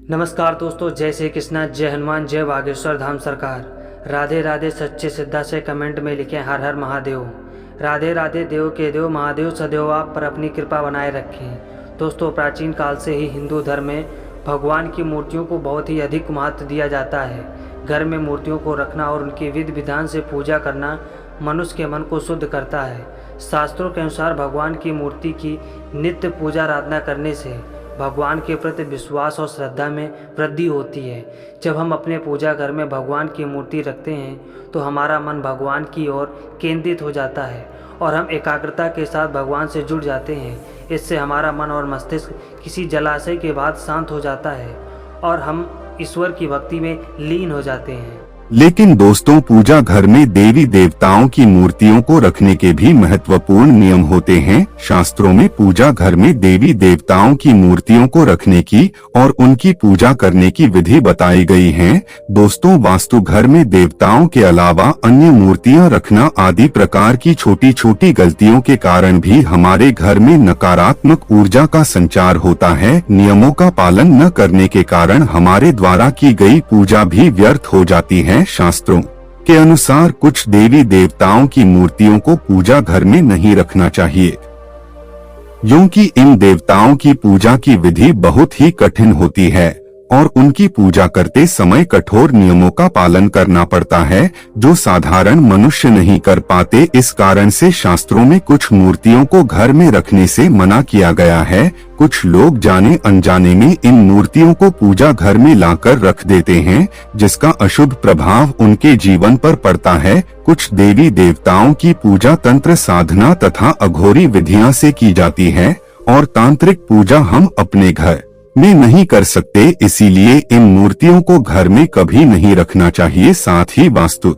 नमस्कार दोस्तों, जय श्री कृष्णा, जय हनुमान, जय बागेश्वर धाम सरकार। राधे राधे सच्चे श्रद्धा से कमेंट में लिखें हर हर महादेव। राधे राधे देव के देव महादेव सदैव आप पर अपनी कृपा बनाए रखें। दोस्तों, प्राचीन काल से ही हिंदू धर्म में भगवान की मूर्तियों को बहुत ही अधिक महत्व दिया जाता है। घर में मूर्तियों को रखना और उनकी विधि विधान से पूजा करना मनुष्य के मन को शुद्ध करता है। शास्त्रों के अनुसार भगवान की मूर्ति की नित्य पूजा आराधना करने से भगवान के प्रति विश्वास और श्रद्धा में वृद्धि होती है। जब हम अपने पूजा घर में भगवान की मूर्ति रखते हैं तो हमारा मन भगवान की ओर केंद्रित हो जाता है और हम एकाग्रता के साथ भगवान से जुड़ जाते हैं। इससे हमारा मन और मस्तिष्क किसी जलाशय के बाद शांत हो जाता है और हम ईश्वर की भक्ति में लीन हो जाते हैं। लेकिन दोस्तों, पूजा घर में देवी देवताओं की मूर्तियों को रखने के भी महत्वपूर्ण नियम होते हैं। शास्त्रों में पूजा घर में देवी देवताओं की मूर्तियों को रखने की और उनकी पूजा करने की विधि बताई गई है। दोस्तों, वास्तु घर में देवताओं के अलावा अन्य मूर्तियां रखना आदि प्रकार की छोटी छोटी गलतियों के कारण भी हमारे घर में नकारात्मक ऊर्जा का संचार होता है। नियमों का पालन न करने के कारण हमारे द्वारा की गई पूजा भी व्यर्थ हो जाती है। शास्त्रों के अनुसार कुछ देवी देवताओं की मूर्तियों को पूजा घर में नहीं रखना चाहिए, क्योंकि इन देवताओं की पूजा की विधि बहुत ही कठिन होती है और उनकी पूजा करते समय कठोर नियमों का पालन करना पड़ता है जो साधारण मनुष्य नहीं कर पाते। इस कारण से शास्त्रों में कुछ मूर्तियों को घर में रखने से मना किया गया है। कुछ लोग जाने अनजाने में इन मूर्तियों को पूजा घर में लाकर रख देते हैं, जिसका अशुभ प्रभाव उनके जीवन पर पड़ता है। कुछ देवी देवताओं की पूजा तंत्र साधना तथा अघोरी विधियां से की जाती है और तांत्रिक पूजा हम अपने घर में नहीं कर सकते, इसीलिए इन मूर्तियों को घर में कभी नहीं रखना चाहिए। साथ ही वास्तु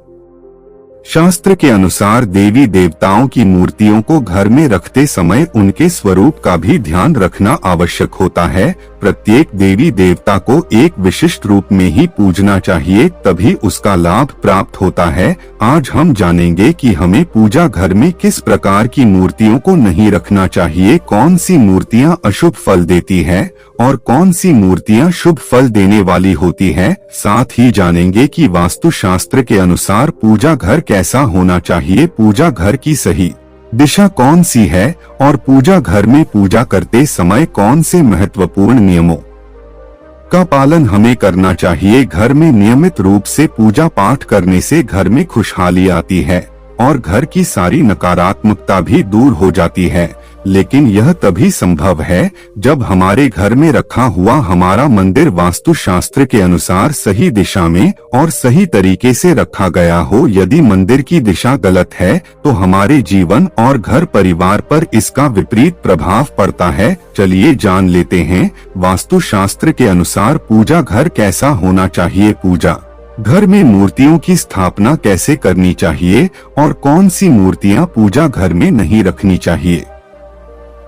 शास्त्र के अनुसार देवी देवताओं की मूर्तियों को घर में रखते समय उनके स्वरूप का भी ध्यान रखना आवश्यक होता है। प्रत्येक देवी देवता को एक विशिष्ट रूप में ही पूजना चाहिए, तभी उसका लाभ प्राप्त होता है। आज हम जानेंगे कि हमें पूजा घर में किस प्रकार की मूर्तियों को नहीं रखना चाहिए, कौन सी मूर्तियां अशुभ फल देती है और कौन सी मूर्तियां शुभ फल देने वाली होती है। साथ ही जानेंगे कि वास्तु शास्त्र के अनुसार पूजा घर कैसा होना चाहिए, पूजा घर की सही दिशा कौन सी है और पूजा घर में पूजा करते समय कौन से महत्वपूर्ण नियमों का पालन हमें करना चाहिए। घर में नियमित रूप से पूजा पाठ करने से घर में खुशहाली आती है और घर की सारी नकारात्मकता भी दूर हो जाती है। लेकिन यह तभी संभव है जब हमारे घर में रखा हुआ हमारा मंदिर वास्तु शास्त्र के अनुसार सही दिशा में और सही तरीके से रखा गया हो। यदि मंदिर की दिशा गलत है तो हमारे जीवन और घर परिवार पर इसका विपरीत प्रभाव पड़ता है। चलिए जान लेते हैं वास्तु शास्त्र के अनुसार पूजा घर कैसा होना चाहिए, पूजा घर में मूर्तियों की स्थापना कैसे करनी चाहिए और कौन सी मूर्तियां पूजा घर में नहीं रखनी चाहिए।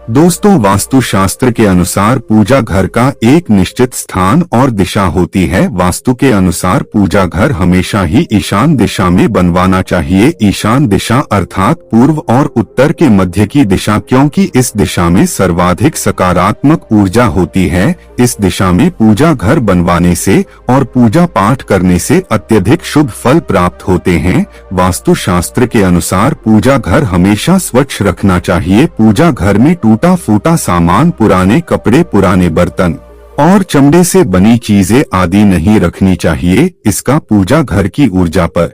दोस्तों, वास्तु शास्त्र के अनुसार पूजा घर का एक निश्चित स्थान और दिशा होती है। वास्तु के अनुसार पूजा घर हमेशा ही ईशान दिशा में बनवाना चाहिए। ईशान दिशा अर्थात पूर्व और उत्तर के मध्य की दिशा, क्योंकि इस दिशा में सर्वाधिक सकारात्मक ऊर्जा होती है। इस दिशा में पूजा घर बनवाने से और पूजा पाठ करने से अत्यधिक शुभ फल प्राप्त होते हैं। वास्तु शास्त्र के अनुसार पूजा घर हमेशा स्वच्छ रखना चाहिए। पूजा घर में टूटा फूटा सामान, पुराने कपड़े, पुराने बर्तन और चमड़े से बनी चीजें आदि नहीं रखनी चाहिए। इसका पूजा घर की ऊर्जा पर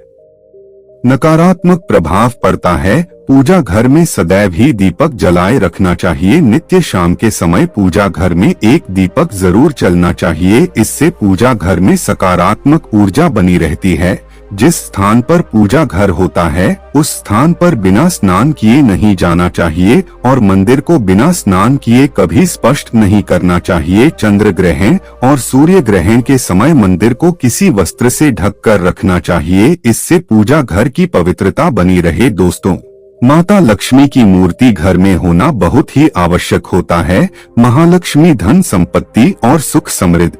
नकारात्मक प्रभाव पड़ता है। पूजा घर में सदैव ही दीपक जलाए रखना चाहिए। नित्य शाम के समय पूजा घर में एक दीपक जरूर जलना चाहिए। इससे पूजा घर में सकारात्मक ऊर्जा बनी रहती है। जिस स्थान पर पूजा घर होता है उस स्थान पर बिना स्नान किए नहीं जाना चाहिए और मंदिर को बिना स्नान किए कभी स्पर्श नहीं करना चाहिए। चंद्र ग्रहण और सूर्य ग्रहण के समय मंदिर को किसी वस्त्र से ढक कर रखना चाहिए। इससे पूजा घर की पवित्रता बनी रहे। दोस्तों, माता लक्ष्मी की मूर्ति घर में होना बहुत ही आवश्यक होता है। महालक्ष्मी धन संपत्ति और सुख समृद्धि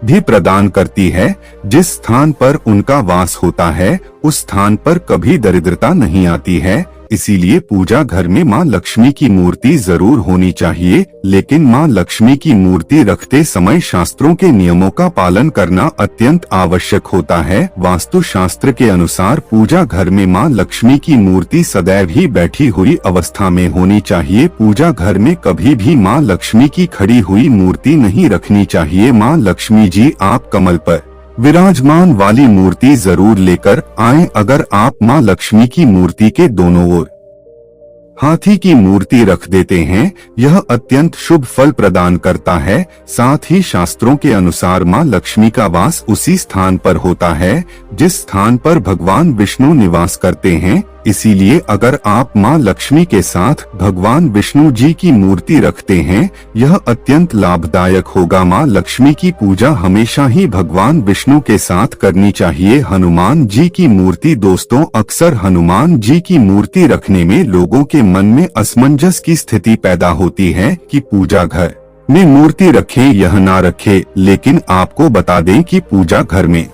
भी प्रदान करती है। जिस स्थान पर उनका वास होता है उस स्थान पर कभी दरिद्रता नहीं आती है। इसीलिए पूजा घर में मां लक्ष्मी की मूर्ति जरूर होनी चाहिए, लेकिन मां लक्ष्मी की मूर्ति रखते समय शास्त्रों के नियमों का पालन करना अत्यंत आवश्यक होता है। वास्तु शास्त्र के अनुसार पूजा घर में मां लक्ष्मी की मूर्ति सदैव ही बैठी हुई अवस्था में होनी चाहिए। पूजा घर में कभी भी मां लक्ष्मी की खड़ी हुई मूर्ति नहीं रखनी चाहिए। मां लक्ष्मी जी आप कमल पर विराजमान वाली मूर्ति जरूर लेकर आएं। अगर आप मां लक्ष्मी की मूर्ति के दोनों ओर हाथी की मूर्ति रख देते हैं, यह अत्यंत शुभ फल प्रदान करता है। साथ ही शास्त्रों के अनुसार मां लक्ष्मी का वास उसी स्थान पर होता है जिस स्थान पर भगवान विष्णु निवास करते हैं। इसीलिए अगर आप मां लक्ष्मी के साथ भगवान विष्णु जी की मूर्ति रखते हैं, यह अत्यंत लाभदायक होगा। मां लक्ष्मी की पूजा हमेशा ही भगवान विष्णु के साथ करनी चाहिए। हनुमान जी की मूर्ति दोस्तों, अक्सर हनुमान जी की मूर्ति रखने में लोगों के मन में असमंजस की स्थिति पैदा होती है कि पूजा घर में मूर्ति रखें यह ना रखें, लेकिन आपको बता दें कि पूजा घर में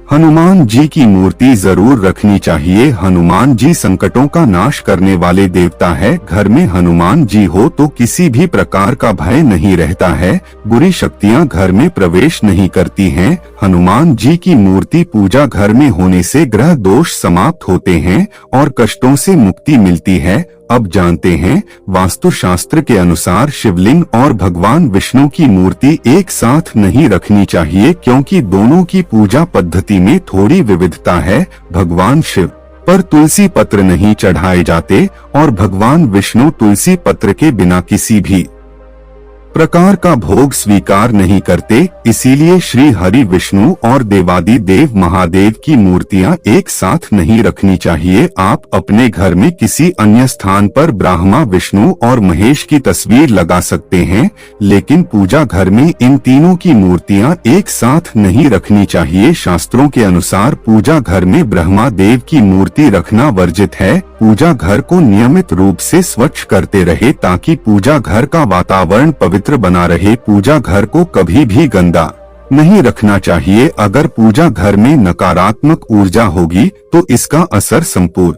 हनुमान जी की मूर्ति जरूर रखनी चाहिए। हनुमान जी संकटों का नाश करने वाले देवता है। घर में हनुमान जी हो तो किसी भी प्रकार का भय नहीं रहता है, बुरी शक्तियां घर में प्रवेश नहीं करती हैं। हनुमान जी की मूर्ति पूजा घर में होने से ग्रह दोष समाप्त होते हैं और कष्टों से मुक्ति मिलती है। अब जानते हैं वास्तु शास्त्र के अनुसार शिवलिंग और भगवान विष्णु की मूर्ति एक साथ नहीं रखनी चाहिए, क्योंकि दोनों की पूजा पद्धति में थोड़ी विविधता है। भगवान शिव पर तुलसी पत्र नहीं चढ़ाए जाते और भगवान विष्णु तुलसी पत्र के बिना किसी भी प्रकार का भोग स्वीकार नहीं करते। इसीलिए श्री हरि विष्णु और देवादि देव महादेव की मूर्तियां एक साथ नहीं रखनी चाहिए। आप अपने घर में किसी अन्य स्थान पर ब्रह्मा विष्णु और महेश की तस्वीर लगा सकते हैं, लेकिन पूजा घर में इन तीनों की मूर्तियां एक साथ नहीं रखनी चाहिए। शास्त्रों के अनुसार पूजा घर में ब्रह्मा देव की मूर्ति रखना वर्जित है। पूजा घर को नियमित रूप से स्वच्छ करते रहे ताकि पूजा घर का वातावरण पवित्र बना रहे। पूजा घर को कभी भी गंदा नहीं रखना चाहिए। अगर पूजा घर में नकारात्मक ऊर्जा होगी तो इसका असर संपूर्ण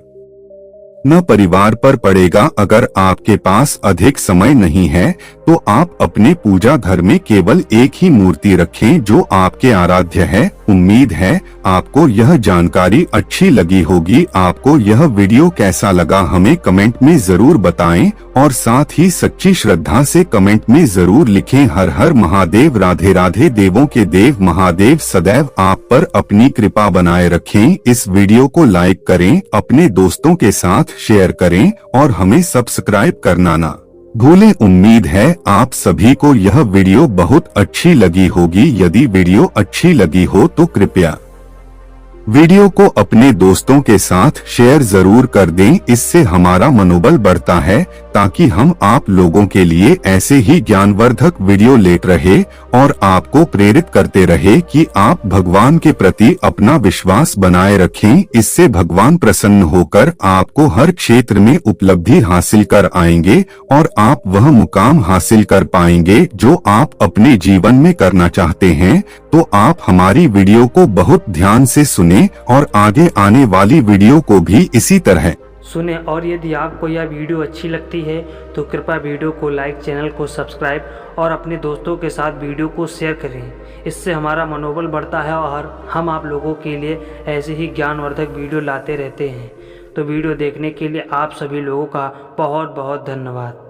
न परिवार पर पड़ेगा। अगर आपके पास अधिक समय नहीं है तो आप अपने पूजा घर में केवल एक ही मूर्ति रखें जो आपके आराध्य है। उम्मीद है आपको यह जानकारी अच्छी लगी होगी। आपको यह वीडियो कैसा लगा हमें कमेंट में जरूर बताएं और साथ ही सच्ची श्रद्धा से कमेंट में जरूर लिखें हर हर महादेव। राधे राधे। देवों के देव महादेव सदैव आप पर अपनी कृपा बनाए रखें। इस वीडियो को लाइक करें, अपने दोस्तों के साथ शेयर करें और हमें सब्सक्राइब करना ना भूलें। उम्मीद है आप सभी को यह वीडियो बहुत अच्छी लगी होगी। यदि वीडियो अच्छी लगी हो तो कृपया वीडियो को अपने दोस्तों के साथ शेयर जरूर कर दें। इससे हमारा मनोबल बढ़ता है ताकि हम आप लोगों के लिए ऐसे ही ज्ञानवर्धक वीडियो लेते रहे और आपको प्रेरित करते रहे कि आप भगवान के प्रति अपना विश्वास बनाए रखें। इससे भगवान प्रसन्न होकर आपको हर क्षेत्र में उपलब्धि हासिल कर आएंगे और आप वह मुकाम हासिल कर पाएंगे जो आप अपने जीवन में करना चाहते हैं। तो आप हमारी वीडियो को बहुत ध्यान से सुने और आगे आने वाली वीडियो को भी इसी तरह सुने। और यदि आपको यह वीडियो अच्छी लगती है तो कृपया वीडियो को लाइक, चैनल को सब्सक्राइब और अपने दोस्तों के साथ वीडियो को शेयर करें। इससे हमारा मनोबल बढ़ता है और हम आप लोगों के लिए ऐसे ही ज्ञानवर्धक वीडियो लाते रहते हैं। तो वीडियो देखने के लिए आप सभी लोगों का बहुत बहुत धन्यवाद।